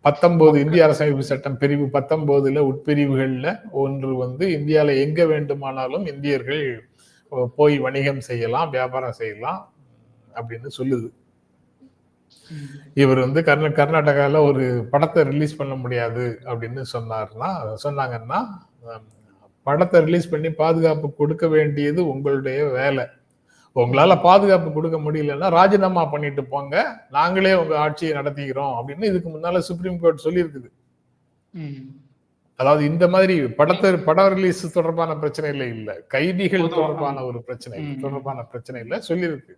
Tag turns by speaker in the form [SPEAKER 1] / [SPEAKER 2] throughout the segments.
[SPEAKER 1] 19 இந்திய அரசமைப்பு சட்டம் பிரிவு 19ல உட்பிரிவுகள்ல ஒன்று வந்து இந்தியால எங்க வேண்டுமானாலும் இந்தியர்கள் போய் வணிகம் செய்யலாம், வியாபாரம் செய்யலாம் அப்படின்னு சொல்லுது. இவர் வந்து கர்நாடகால ஒரு படத்தை ரிலீஸ் பண்ண முடியாது அப்படின்னு சொன்னாங்கன்னா படத்தை ரிலீஸ் பண்ணி பாதுகாப்பு கொடுக்க வேண்டியது உங்களுடைய வேலை. உங்களால பாதுகாப்பு கொடுக்க முடியலன்னா ராஜினாமா பண்ணிட்டு போங்க, நாங்களே உங்க ஆட்சியை நடத்திக்கிறோம் அப்படின்னு இதுக்கு முன்னால சுப்ரீம் கோர்ட் சொல்லி இருக்குது. அதாவது இந்த மாதிரி படம் ரிலீஸ் தொடர்பான பிரச்சனையில இல்ல, கைதிகள் தொடர்பான ஒரு பிரச்சனையில சொல்லியிருக்கு.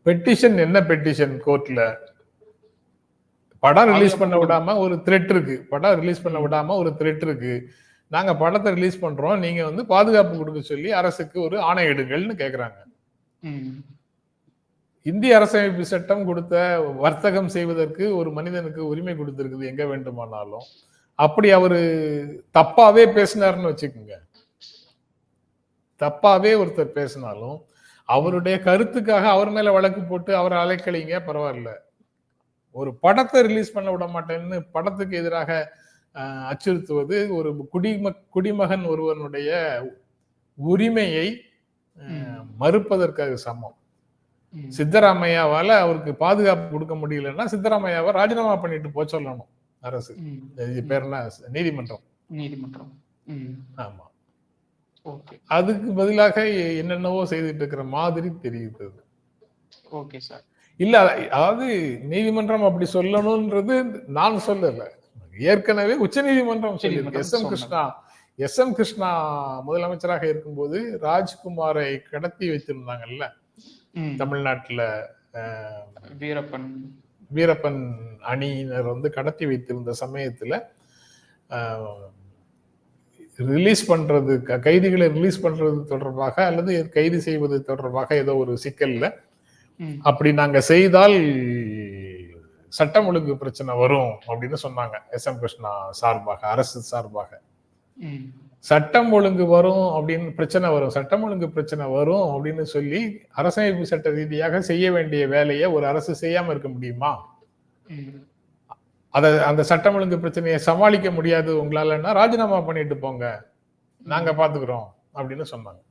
[SPEAKER 1] பெட்டிஷன் என்ன பெட்டிஷன் கோர்ட்ல படம் ரிலீஸ் பண்ண விடாம ஒரு த்ரெட் இருக்கு, நாங்க படத்தை ரிலீஸ் பண்றோம், நீங்க வந்து பாதுகாப்பு கொடுக்க சொல்லி அரசுக்கு ஒரு ஆணை எடுங்கள்னு கேக்குறாங்க. இந்திய அரசமைப்பு சட்டம் கொடுத்த வர்த்தகம் செய்வதற்கு ஒரு மனிதனுக்கு உரிமை கொடுத்திருக்குது எங்க வேண்டுமானாலும். அப்படி அவரு தப்பாவே பேசினார்னு வச்சுக்கோங்க, தப்பாவே ஒருத்தர் பேசினாலும் அவருடைய கருத்துக்காக அவர் மேல வழக்கு போட்டு அவரை அலைக்கழிங்க, பரவாயில்ல. ஒரு படத்தை ரிலீஸ் பண்ண விட மாட்டேன்னு படத்துக்கு எதிராக அச்சுறுத்துவது ஒரு குடிமகன் ஒருவனுடைய உரிமையை மறுப்பதற்காக சமம். சித்தராமையாவால அவருக்கு பாதுகாப்பு கொடுக்க முடியலன்னா சித்தராமையாவை ராஜினாமா பண்ணிட்டு போக சொல்லணும் அரசு. பேர் என்ன, நீதிமன்றம். ஆமா, அதுக்கு பதிலாக என்னென்னவோ செய்துட்டு இருக்கிற மாதிரி தெரியுது.
[SPEAKER 2] Okay sir.
[SPEAKER 1] இல்ல, அதாவது நீதிமன்றம் அப்படி சொல்லணும்ன்றது நான் சொல்லல, ஏற்கனவே உச்ச நீதிமன்றம் சொல்லியிருக்கு. எஸ் எம் கிருஷ்ணா முதலமைச்சராக இருக்கும்போது ராஜ்குமாரை கடத்தி வைத்திருந்தாங்கல்ல தமிழ்நாட்டுல, வீரப்பன் அணியினர் வந்து கடத்தி வைத்திருந்த சமயத்துல ரிலீஸ் பண்றது, கைதிகளை ரிலீஸ் பண்றது தொடர்பாக அல்லது கைது செய்வது தொடர்பாக ஏதோ ஒரு சிக்கல்ல அப்படி நாங்க செய்தால் சட்டம் ஒழுங்கு பிரச்சனை வரும் அப்படின்னு சொன்னாங்க எஸ் எம் கிருஷ்ணா சார்பாக, அரசு சார்பாக. சட்டம் ஒழுங்கு வரும் அப்படின்னு சட்டம் ஒழுங்கு பிரச்சனை வரும் அப்படின்னு சொல்லி அரசமைப்பு சட்ட ரீதியாக செய்ய வேண்டிய வேலையை ஒரு அரசு செய்யாம இருக்க முடியுமா? அந்த சட்டம் ஒழுங்கு பிரச்சனையை சமாளிக்க முடியாது உங்களாலன்னா ராஜினாமா பண்ணிட்டு போங்க, நாங்க பாத்துக்கிறோம் அப்படின்னு சொன்னாங்க.